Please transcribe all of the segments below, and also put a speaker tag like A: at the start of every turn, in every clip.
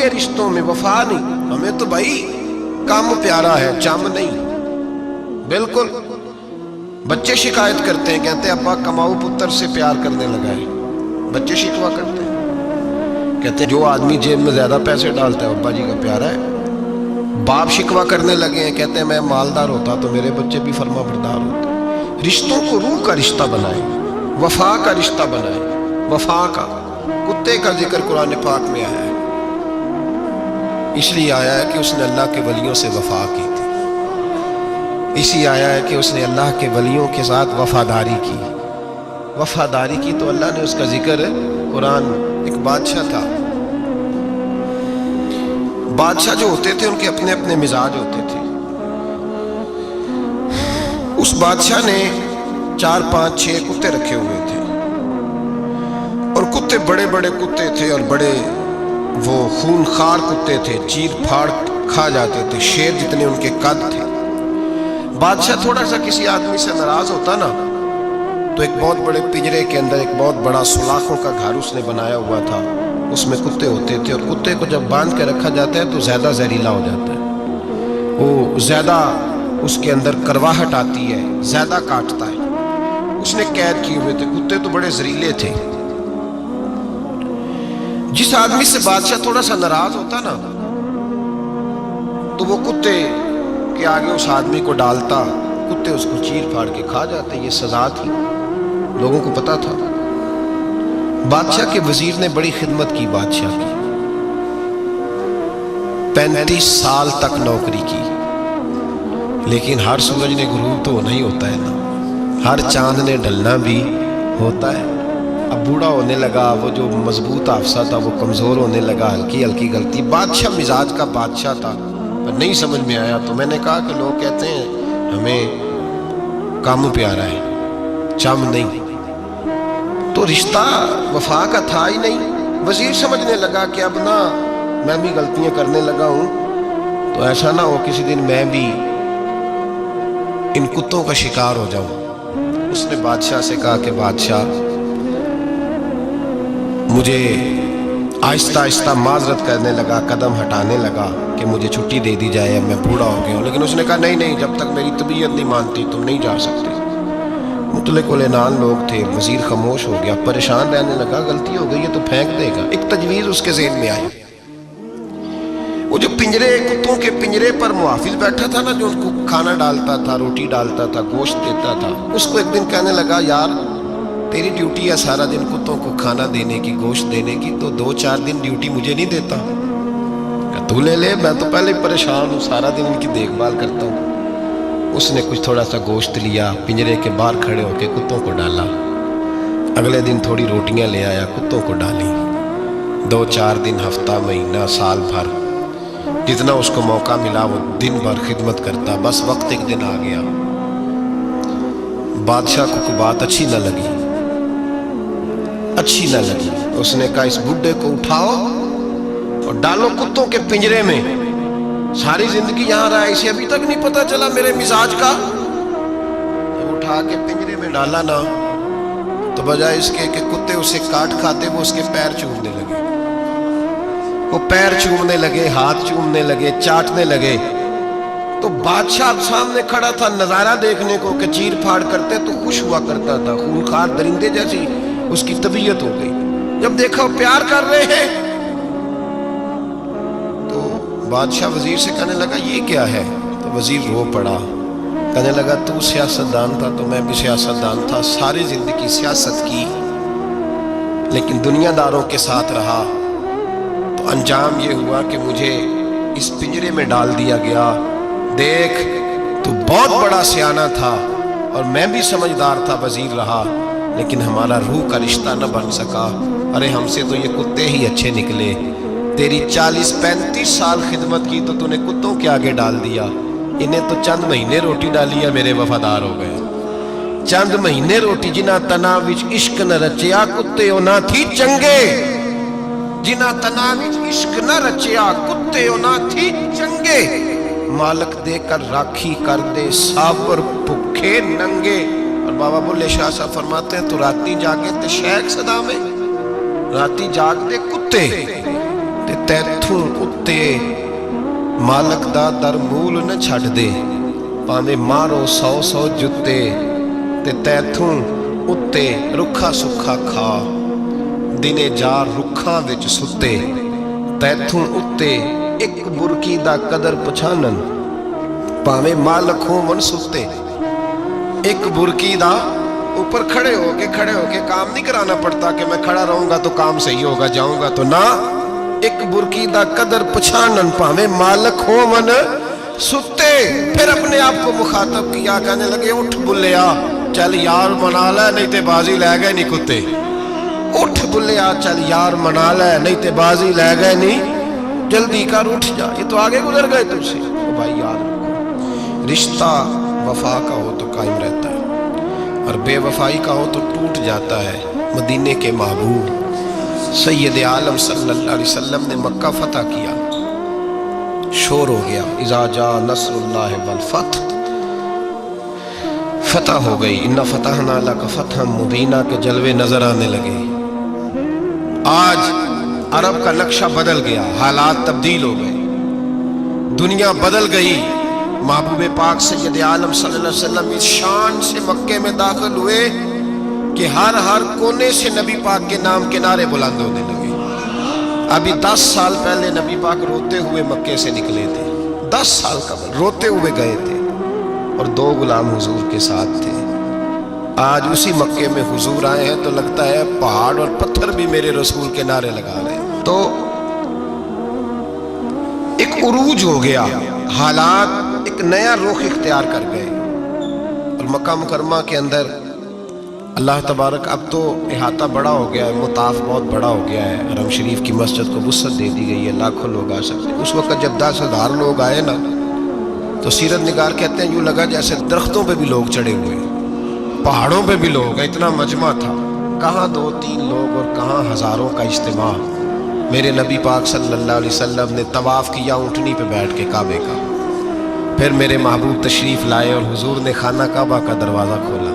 A: ہے رشتوں میں، وفا نہیں. ہمیں تو بھائی کام پیارا ہے، چم نہیں. بالکل. بچے شکایت کرتے ہیں، کہتے ہیں ابا کماؤ پتر سے پیار کرنے لگا ہے. بچے شکوا کرتے ہیں، کہتے ہیں جو آدمی جیب میں زیادہ پیسے ڈالتا ہے ابا جی کا پیارا ہے. باپ شکوا کرنے لگے ہیں، کہتے ہیں میں مالدار ہوتا تو میرے بچے بھی فرما بردار ہوتے. رشتوں کو روح کا رشتہ بنائیں، وفا کا رشتہ بنائیں. وفا کا. کتے کا ذکر قرآن پاک میں آیا ہے، اس لیے آیا ہے کہ اس نے اللہ کے ولیوں سے وفا کی تھی. اسی آیا ہے کہ اس نے اللہ کے ولیوں کے ساتھ وفاداری کی. وفاداری کی تو اللہ نے اس کا ذکر ہے. قرآن ایک بادشاہ تھا. بادشاہ جو ہوتے تھے ان کے اپنے اپنے مزاج ہوتے تھے. اس بادشاہ نے 4 5 6 کتے رکھے ہوئے تھے، اور کتے بڑے بڑے کتے تھے، اور بڑے وہ خون خار کتے تھے، چیر پھاڑ کھا جاتے تھے، شیر جتنے ان کے قد تھے. بادشاہ تھوڑا سا کسی آدمی سے ناراض ہوتا نا تو ایک بہت بڑے پنجرے کے اندر ایک بہت بڑا سلاخوں کا گھر اس نے بنایا ہوا تھا. اس میں کتے ہوتے تھے، اور کتے کو جب باندھ کے رکھا جاتا ہے تو زیادہ زہریلا ہو جاتا ہے. وہ زیادہ اس کے اندر کرواہٹ آتی ہے، زیادہ کاٹتا ہے. اس نے قید کیے ہوئے تھے. کتے تو بڑے زہریلے تھے. جس آدمی سے بادشاہ تھوڑا سا ناراض ہوتا نا تو وہ کتے کے آگے اس آدمی کو ڈالتا، کتے اس کو چیر پھاڑ کے کھا جاتے. یہ سزا تھی، لوگوں کو پتا تھا. بادشاہ کے وزیر نے بڑی خدمت کی بادشاہ کی. 35 سال تک نوکری کی. لیکن ہر سورج نے غروب تو ہونا ہی ہوتا ہے نا، ہر چاند نے ڈھلنا بھی ہوتا ہے. اب بوڑھا ہونے لگا، وہ جو مضبوط حافظہ تھا وہ کمزور ہونے لگا، ہلکی ہلکی غلطی. بادشاہ مزاج کا بادشاہ تھا، پر نہیں سمجھ میں آیا. تو میں نے کہا کہ لوگ کہتے ہیں ہمیں کام پیارا ہے، چم نہیں. تو رشتہ وفا کا تھا ہی نہیں. وزیر سمجھنے لگا کہ اب نہ میں بھی غلطیاں کرنے لگا ہوں تو ایسا نہ ہو کسی دن میں بھی ان کتوں کا شکار ہو جاؤں. اس نے بادشاہ سے کہا کہ بادشاہ مجھے آہستہ آہستہ معذرت کرنے لگا، قدم ہٹانے لگا کہ مجھے چھٹی دے دی جائے، اب میں بوڑھا ہو گیا ہوں. لیکن اس نے کہا نہیں نہیں، جب تک میری طبیعت نہیں مانتی تم نہیں جا سکتے. مطلق العنان لوگ تھے. وزیر خاموش ہو گیا، پریشان رہنے لگا. غلطی ہو گئی ہے تو پھینک دے گا. ایک تجویز اس کے ذہن میں آئی. وہ جو پنجرے، کتوں کے پنجرے پر محافظ بیٹھا تھا نا، جو ان کو کھانا ڈالتا تھا، روٹی ڈالتا تھا، گوشت دیتا تھا، اس کو ایک دن کہنے لگا یار تیری ڈیوٹی ہے سارا دن کتوں کو کھانا دینے کی، گوشت دینے کی، تو 2 4 دن ڈیوٹی مجھے نہیں دیتا؟ تو لے لے، میں تو پہلے ہی پریشان ہوں، سارا دن ان کی دیکھ بھال کرتا ہوں. اس نے کچھ تھوڑا سا گوشت لیا، پنجرے کے باہر کھڑے ہو کے کتوں کو ڈالا. اگلے دن تھوڑی روٹیاں لے آیا، کتوں کو ڈالی. 2 4 دن، ہفتہ، مہینہ، سال بھر، جتنا اس کو موقع ملا وہ دن بھر خدمت کرتا. بس وقت ایک دن آ گیا، بادشاہ کو کوئی بات اچھی نہ لگی. اس نے کہا اس بڈھے کو اٹھاؤ اور ڈالو کتوں کے پنجرے میں. ساری زندگی یہاں رہا، اسے ابھی تک نہیں پتا چلا میرے مزاج کا. جب اٹھا کے پنجرے میں ڈالا نا تو بجائے اس کے کہ کتے اسے کاٹ کھاتے، وہ اس کے پیر چومنے لگے. وہ پیر چومنے لگے، ہاتھ چومنے لگے، چاٹنے لگے. تو بادشاہ سامنے کھڑا تھا نظارہ دیکھنے کو کہ چیر پھاڑ کرتے تو خوش ہوا کرتا تھا. خونخوار درندے جیسی اس کی طبیعت ہو گئی. جب دیکھا وہ پیار کر رہے ہیں تو بادشاہ وزیر سے کہنے لگا یہ کیا ہے؟ تو وزیر رو پڑا، کہنے لگا تو سیاستدان تھا تو میں بھی سیاستدان تھا، ساری زندگی سیاست کی، لیکن دنیا داروں کے ساتھ رہا تو انجام یہ ہوا کہ مجھے اس پنجرے میں ڈال دیا گیا. دیکھ تو بہت بڑا سیانہ تھا اور میں بھی سمجھدار تھا، وزیر رہا، لیکن ہمارا روح کا رشتہ نہ بن سکا. ارے ہم سے تو یہ کتے ہی اچھے نکلے. تیری 40 35 سال خدمت کی تو نے کتوں کے آگے ڈال دیا. انہیں تو چند مہینے روٹی ڈالی ہے، میرے وفادار ہو گئے. چند مہینے روٹی، جنہ تنا وچ عشق نہ رچیا کتے نہ تھی چنگے. جنہ تنا وچ عشق نہ رچیا کتے نہ تھی چنگے. مالک دے کر راکھی کر دے ساور بھوکے ننگے. اور بابا بلے شاہ صاحب فرماتے ہیں تو راتی جاگے تے شیخ صدا میں، راتی جاگ دے کتے ਤੇ ਤੈਥੋਂ ਉੱਤੇ ਮਾਲਕ ਦਾ ਦਰ ਮੂਲ ਨ ਛੱਡ ਦੇ, ਭਾਵੇਂ ਮਾਰੋ 100 ਜੁੱਤੇ, ਤੇ ਤੈਥੋਂ ਉੱਤੇ ਰੁੱਖਾ ਸੁੱਖਾ ਖਾ, ਦਿਨੇ ਜਾ ਰੁੱਖਾਂ ਵਿੱਚ ਸੁੱਤੇ, ਤੈਥੋਂ ਉੱਤੇ ਇੱਕ ਬੁਰਕੀ ਦਾ ਕਦਰ ਪਛਾਨਨ, ਭਾਵੇਂ ਮਾਲਕ ਹੋਵਨ ਸੁੱਤੇ। एक बुरकी दा ऊपर खड़े होके काम नहीं कराना पड़ता कि मैं खड़ा रहूंगा तो काम सही होगा, जाऊंगा तो ना। एक बुरकी दा कदर पछानन, भावे मालक हो मन सुते। फिर अपने आप को मुखातब किया, कहने लगे उठ बुल्लिया, चल यार मना ले, नहीं ते बाजी ले गए नहीं कुत्ते। उठ बुल्लिया, चल यार मना ले, नहीं ते बाजी ले गए नहीं, जल्दी कर उठ जा, ये तो आगे गुजर गए तुझसे। तो भाई याद रखो, रिश्ता वफा का हो तो कायम रहता है और बेवफाई का हो तो टूट जाता है। मदीने के महबूब सैयद आलम सल्लल्लाहु अलैहि वसल्लम ने मक्का फतह किया, शोर हो गया, इज़ा जा नस्रुल्लाह वल फतह, फतह हो गई, इन्ना फतहना लका फतहम मुबीना के जलवे नजर आने लगे। आज अरब का नक्शा बदल गया, हालात तब्दील हो गए, दुनिया बदल गई। महबूब पाक सैयद आलम सल्लल्लाहु अलैहि वसल्लम इस शान से मक्के में दाखिल हुए कि हर कोने से नबी पाक के नाम के नारे बुलंद होने लगे। अभी 10 साल पहले नबी पाक रोते हुए मक्के से निकले थे, 10 साल कबल रोते हुए गए थे और 2 गुलाम हुजूर के साथ थे। आज उसी मक्के में हुजूर आए हैं तो लगता है पहाड़ और पत्थर भी मेरे रसूल के नारे लगा रहे हैं। तो एक उरूज हो गया, हालात एक नया रुख इख्तियार कर गए और मक्का मुकरमा के अंदर अल्लाह तबारक, अब तो इहाता बड़ा हो गया है, मुताफ बहुत बड़ा हो गया है, हरम शरीफ की मस्जिद को वुसअत दे दी गई है, लाखों लोग आ सकते हैं। उस वक्त जब 10,000 लोग आए ना, तो सीरत निगार कहते हैं यूँ लगा जैसे दरख्तों पे भी लोग चढ़े हुए, पहाड़ों पे भी लोग, इतना मजमा था, कहाँ 2-3 लोग और कहाँ हज़ारों का इज्तिमा। मेरे नबी पाक सल्लल्लाहु अलैहि वसल्लम ने तवाफ़ किया ऊँटनी पे बैठ के काबे का, फिर मेरे महबूब तशरीफ़ लाए और हुजूर ने खाना काबा का दरवाज़ा खोला,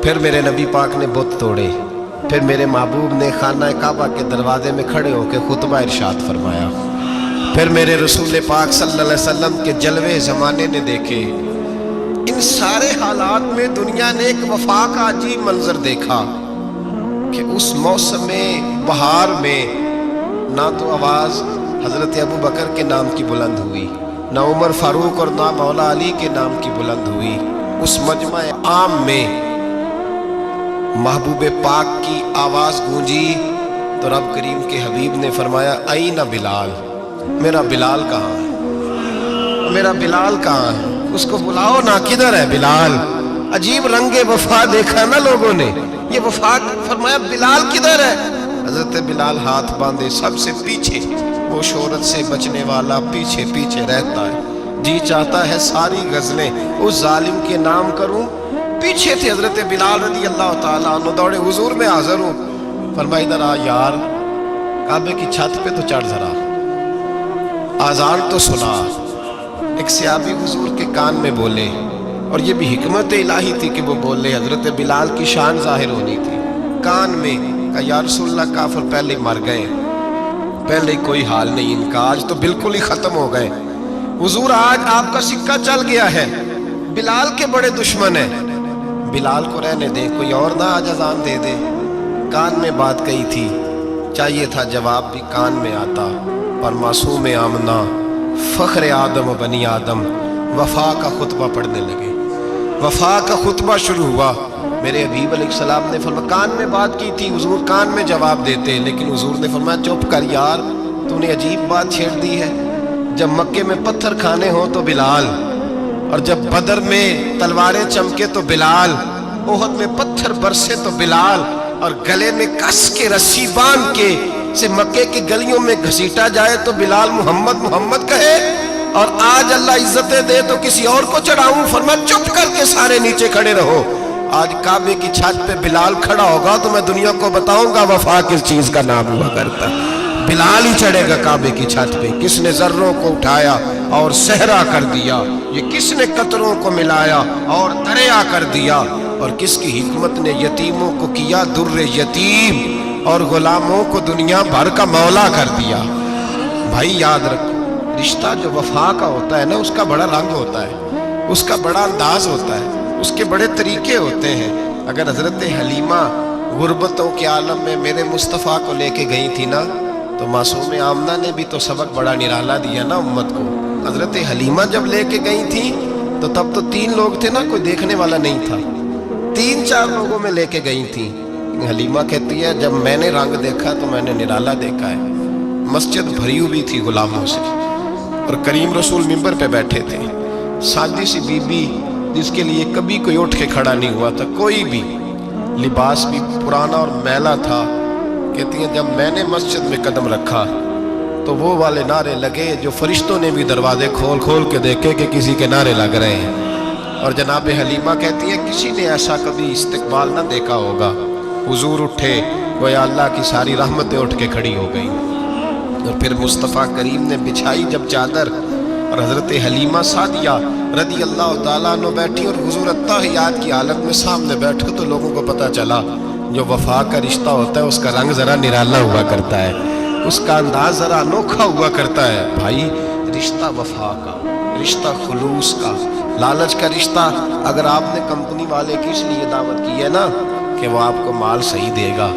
A: फिर मेरे नबी पाक ने बुत तोड़े, फिर मेरे महबूब ने खाना काबा के दरवाजे में खड़े होकर खुतबा इरशाद फरमाया, फिर मेरे रसूल पाक सल्लल्लाहु अलैहि वसल्लम के जलवे ज़माने ने देखे। इन सारे हालात में दुनिया ने एक वफा का अजीब मंजर देखा कि उस मौसम में बहार में ना तो आवाज़ हज़रत अबू बकर के नाम की बुलंद हुई, ना उमर फारूक और ना मौला अली के नाम की बुलंद हुई। उस मजमा आम में महबूब पाक की आवाज़ गूंजी तो रब करीम के हबीब ने फरमाया, आई ना बिलाल, मेरा बिलाल कहाँ है, मेरा बिलाल कहाँ है, उसको बुलाओ ना, किधर है बिलाल। अजीब रंगे वफा देखा ना लोगों ने, ये वफा। फरमाया बिलाल किधर है, हजरत बिलाल हाथ बांधे सबसे पीछे, वो शोहरत से बचने वाला पीछे पीछे रहता है, जी चाहता है सारी गजलें उस जालिम के नाम करूं। पीछे थे हजरत बिलाल रज़ी अल्लाह ताला अन्हु, दौड़े हुजूर में हाजिर हूँ। फरमाया इधर आ यार, काबे की छत पे तो चढ़ जरा, आज़ान तो सुना। एक सहाबी हुजूर के कान में बोले, और ये भी हिकमत इलाही थी कि वो बोले, हजरत बिलाल की शान जाहिर होनी थी। कान में कहा, या रसूलल्लाह काफिर पहले मर गए, पहले कोई हाल नहीं इनका, आज तो बिल्कुल ही खत्म हो गए। हुजूर आज आपका सिक्का चल गया है, बिलाल के बड़े दुश्मन हैं, बिलाल को रहने दे, कोई और ना आज अजान दे दे। कान में बात कही थी, चाहिए था जवाब भी कान में आता, पर मासूम आमना फ़ख्र आदम बनी आदम वफ़ा का खुतबा पढ़ने लगे। वफ़ा का खुतबा शुरू हुआ। मेरे हबीब अलैहिस्सलाम ने फरमाया, कान में बात की थी, हुजूर कान में जवाब देते, लेकिन हुजूर ने फरमाया चुप कर यार, तूने अजीब बात छेड़ दी है। जब मक्के में पत्थर खाने हो तो बिलाल, और जब बदर में तलवारें चमके तो बिलाल, ओहद में पत्थर बरसे तो बिलाल, और गले में कस के रस्सी बांध के से मक्के की गलियों में घसीटा जाए तो बिलाल मोहम्मद मोहम्मद कहे, और आज अल्लाह इज्जतें दे तो किसी और को चढ़ाऊं। फरमाया चुप करके सारे नीचे खड़े रहो। आज काबे की छत पे बिलाल खड़ा होगा तो मैं दुनिया को बताऊंगा वफा किस चीज का नाम हुआ करता। बिलाल ही चढ़ेगा काबे की छत पे। किसने जर्रों को उठाया और सहरा कर दिया, ये किसने कतरों को मिलाया और दरिया कर दिया, और किसकी हिकमत ने यतीमों को किया दुर्रे यतीम और गुलामों को दुनिया भर का मौला कर दिया। भाई याद रखो, रिश्ता जो वफा का होता है ना, उसका बड़ा रंग होता है, उसका बड़ा अंदाज होता है, उसके बड़े तरीके होते हैं। अगर हजरत हलीमा गुर्बतों के आलम में मेरे मुस्तफ़ा को लेके गई थी ना, तो मासूम आमना ने भी तो सबक बड़ा निराला दिया ना उम्मत को। हजरत हलीमा जब लेके गई थी तो तब तो 3 लोग थे ना, कोई देखने वाला नहीं था, 3-4 लोगों में लेके गई थी। हलीमा कहती है जब मैंने रंग देखा तो मैंने निराला देखा है। मस्जिद भरी हुई थी गुलामों से और करीम रसूल मिंबर पे बैठे थे। सादी सी बीबी जिसके लिए कभी कोई उठ के खड़ा नहीं हुआ था, कोई भी, लिबास भी पुराना और मैला था। कहती है जब मैंने मस्जिद में कदम रखा तो वो वाले नारे लगे जो फरिश्तों ने भी दरवाजे खोल खोल के देखे कि किसी के नारे लग रहे हैं। और जनाब हलीमा कहती है किसी ने ऐसा कभी इस्तकबाल ना देखा होगा। हुजूर उठे, गोया अल्लाह की सारी रहमतें उठ के खड़ी हो गई। और फिर मुस्तफ़ा करीम ने बिछाई जब चादर, और हज़रत हलीमा सादिया रदी अल्लाह ताला अन्हा बैठी और हुजूर अत्ताहियात की हालत में सामने बैठे, तो लोगों को पता चला जो वफा का रिश्ता होता है उसका रंग ज़रा निराला हुआ करता है, उसका अंदाज ज़रा अनोखा हुआ करता है। भाई रिश्ता वफा का, रिश्ता खुलूस का, लालच का रिश्ता। अगर आपने कंपनी वाले की इसलिए दावत की है ना कि वो आपको माल सही देगा,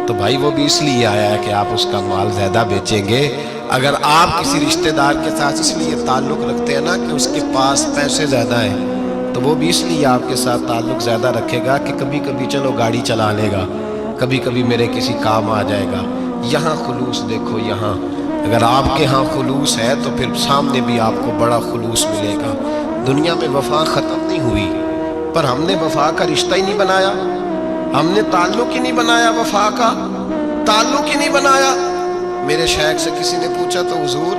A: तो भाई वो भी इसलिए आया है कि आप उसका माल ज़्यादा बेचेंगे। अगर आप किसी रिश्तेदार के साथ इसलिए ताल्लुक़ रखते हैं ना कि उसके पास पैसे ज़्यादा हैं, तो वो भी इसलिए आपके साथ ताल्लुक़ ज़्यादा रखेगा कि कभी कभी चलो गाड़ी चला लेगा, कभी कभी मेरे किसी काम आ जाएगा। यहाँ खुलूस देखो, यहाँ अगर आपके यहाँ खुलूस है तो फिर सामने भी आपको बड़ा खुलूस मिलेगा। दुनिया में वफा ख़त्म नहीं हुई, पर हमने वफा का रिश्ता ही नहीं बनाया, हमने ताल्लुक़ ही नहीं बनाया, वफा का ताल्लुक़ ही नहीं बनाया। मेरे शेख से किसी ने पूछा तो हुजूर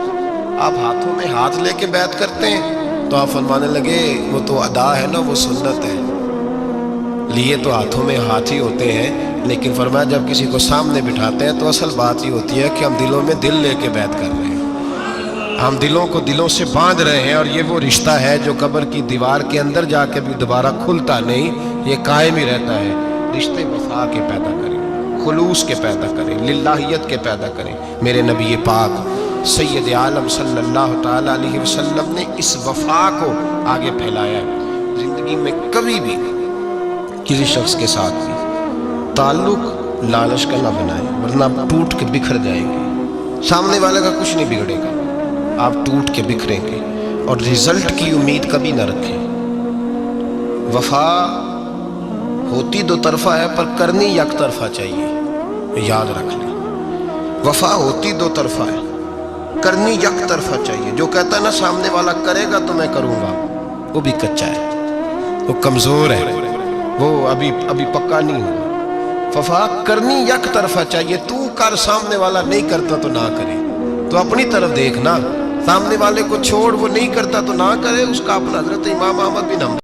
A: आप हाथों में हाथ लेके बैत करते हैं? तो आप फरमाने लगे वो तो अदा है ना, वो सुन्नत है, लिए तो हाथों में हाथ ही होते हैं, लेकिन फरमाया जब किसी को सामने बिठाते हैं तो असल बात ये होती है कि हम दिलों में दिल लेके बैत कर रहे हैं, हम दिलों को दिलों से बांध रहे हैं। और ये वो रिश्ता है जो कब्र की दीवार के अंदर जाके भी दोबारा खुलता नहीं, ये कायम ही रहता है। रिश्ते वफा के पैदा करें, खुलूस के पैदा करें, लिल्लाहियत के पैदा करें। मेरे नबी पाक सैयद आलम सल्लल्लाहु ताला अलैहि वसल्लम ने इस वफा को आगे फैलाया है। ज़िंदगी में कभी भी किसी शख्स के साथ भी ताल्लुक़ लालच का ना बनाएं, वरना आप टूट के बिखर जाएंगे। सामने वाले का कुछ नहीं बिगड़ेगा, आप टूट के बिखरेंगे। और रिजल्ट की उम्मीद कभी ना रखें। वफा होती 2 तरफा है पर करनी 1 तरफा चाहिए, याद रख लें। वफा होती 2 तरफा है, करनी 1 तरफा चाहिए। जो कहता है ना सामने वाला करेगा तो मैं करूँगा, वो भी कच्चा है, वो कमज़ोर है, वो अभी पक्का नहीं हुआ। वफा करनी 1 तरफा चाहिए, तू कर, सामने वाला नहीं करता तो ना करे, तो अपनी तरफ देखना, सामने वाले को छोड़, वो नहीं करता तो ना करे, उसका अपना। हज़रत इमाम अहमद बिन हम्बल